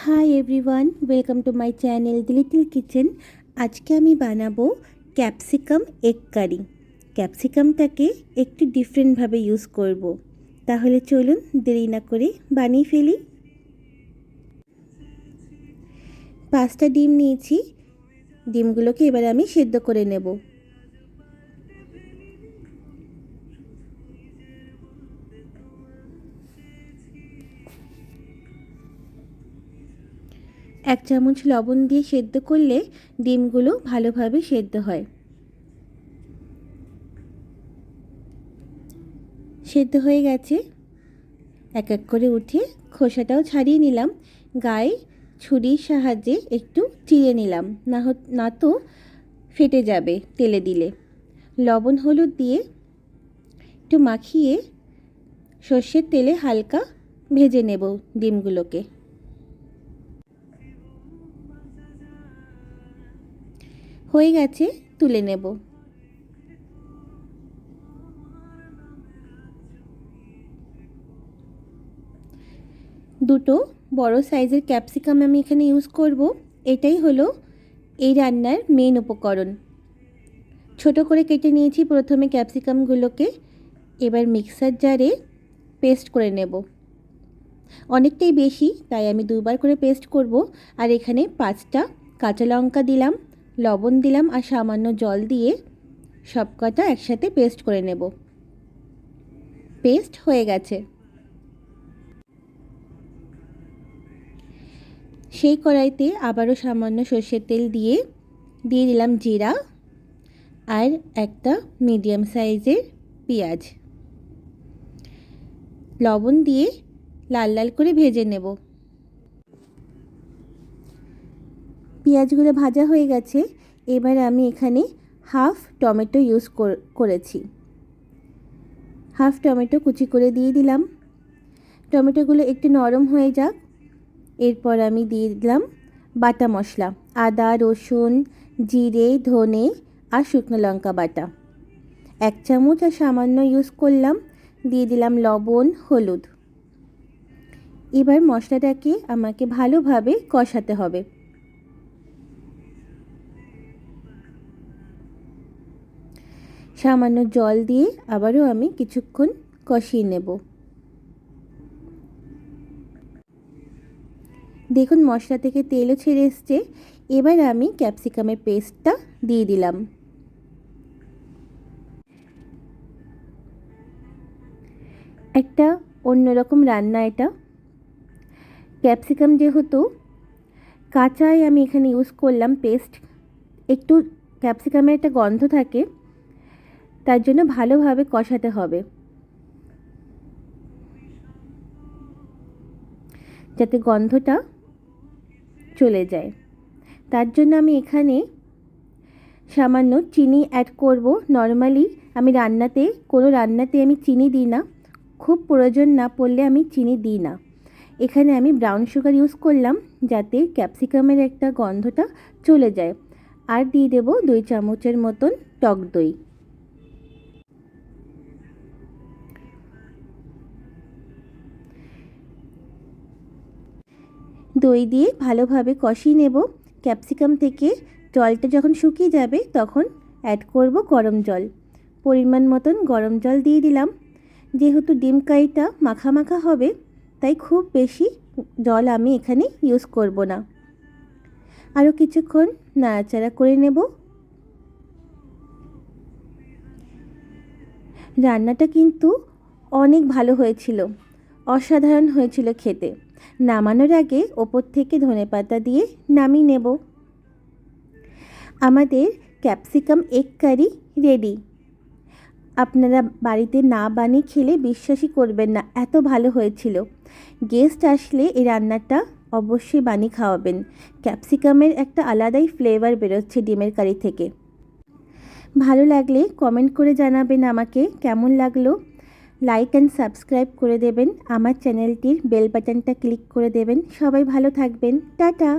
Hi everyone, welcome to my channel the little kitchen. আজকে আমি বানাবো ক্যাপসিকাম এগ কারি। ক্যাপসিকামটাকে একটু ডিফারেন্টভাবে ইউজ করব। তাহলে চলুন দেরি না করে বানিয়ে ফেলি। 5টা ডিম নিয়েছি। ডিমগুলোকে এবার আমি সেদ্ধ করে নেব। এক চামচ লবণ দিয়ে সেদ্ধ করলে ডিমগুলো ভালোভাবে সেদ্ধ হয়। সেদ্ধ হয়ে গেছে। এক এক করে উঠে খোসাটাও ছাড়িয়ে নিলাম। গায়ে ছুরির সাহায্যে একটু চিড়ে নিলাম, না তো ফেটে যাবে তেলে দিলে। লবণ হলুদ দিয়ে একটু মাখিয়ে সর্ষের তেলে হালকা ভেজে নেব ডিমগুলোকে। হয়ে গেছে, তুলে নেব। দুটো বড় সাইজের ক্যাপসিকাম আমি এখানে ইউজ করব। এটাই হলো এই রান্নার মেন উপকরণ। ছোট করে কেটে নিয়েছি প্রথমে ক্যাপসিকামগুলোকে। এবার মিক্সার জারে পেস্ট করে নেব। অনেকটাই বেশি, তাই আমি দুবার করে পেস্ট করব। আর এখানে 5টা কাঁচা লঙ্কা দিলাম, লবণ দিলাম আর সামান্য জল দিয়ে সবকটা একসাথে পেস্ট করে নেব। পেস্ট হয়ে গেছে। সেই কড়াইতে আবারও সামান্য সর্ষের তেল দিয়ে দিলাম জিরা আর একটা মিডিয়াম সাইজের পেঁয়াজ। লবণ দিয়ে লাল লাল করে ভেজে নেব। পেঁয়াজগুলো ভাজা হয়ে গেছে। এবার আমি এখানে হাফ টমেটো ইউজ করেছি। হাফ টমেটো কুচি করে দিয়ে দিলাম। টমেটোগুলো একটু নরম হয়ে যাক। এরপর আমি দিয়ে দিলাম বাটা মশলা, আদা, রসুন, জিরে, ধনে আর শুকনো লঙ্কা বাটা 1 চামচ আর সামান্য ইউজ করলাম। দিয়ে দিলাম লবণ, হলুদ। এবার মশলাটাকে আমাকে ভালোভাবে কষাতে হবে। সামান্য জল দিয়ে আবারও আমি কিছুক্ষণ কষিয়ে নেব। দেখুন মশলা থেকে তেলও ছেড়ে এসছে। এবার আমি ক্যাপসিকামের পেস্টটা দিয়ে দিলাম। একটা অন্যরকম রান্না এটা। ক্যাপসিকাম যেহেতু কাঁচাই আমি এখানে ইউজ করলাম পেস্ট, একটু ক্যাপসিকামের একটা গন্ধ থাকে, তার জন্য ভালোভাবে কষাতে হবে যাতে গন্ধটা চলে যায়। তার জন্য আমি এখানে সামান্য চিনি অ্যাড করব। নর্মালি আমি কোনো রান্নাতে আমি চিনি দিই না, খুব প্রয়োজন না পড়লে আমি চিনি দিই না। এখানে আমি ব্রাউন সুগার ইউজ করলাম যাতে ক্যাপসিকামের একটা গন্ধটা চলে যায়। আর দিয়ে দেব 2 চামচের মতন টক দই। দই দিয়ে ভালোভাবে কষিয়ে নেব। ক্যাপসিকাম থেকে জলটা যখন শুকিয়ে যাবে তখন অ্যাড করব গরম জল। পরিমাণ মতন গরম জল দিয়ে দিলাম। যেহেতু ডিম কারিটা মাখা মাখা হবে, তাই খুব বেশি জল আমি এখানে ইউজ করব না। আরও কিছুক্ষণ নাড়াচাড়া করে নেব। রান্নাটা কিন্তু অনেক ভালো হয়েছিল, অসাধারণ হয়েছিল খেতে। নামানোর আগে ওপর থেকে ধনেপাতা দিয়ে নামিয়ে নেব। আমাদের ক্যাপসিকাম এগ কারি রেডি। আপনারা বাড়িতে না বানিয়ে খেলে বিশ্বাসই করবেন না, এত ভালো হয়েছিল। গেস্ট আসলে এই রান্নাটা অবশ্যই বানিয়ে খাওয়াবেন। ক্যাপসিকামের একটা আলাদাই ফ্লেভার বেরোচ্ছে ডিমের কারি থেকে। ভালো লাগলে কমেন্ট করে জানাবেন আমাকে কেমন লাগলো। লাইক অ্যান্ড সাবস্ক্রাইব করে দেবেন। আমার চ্যানেলটির বেল বাটনটা ক্লিক করে দেবেন। সবাই ভালো থাকবেন। টাটা।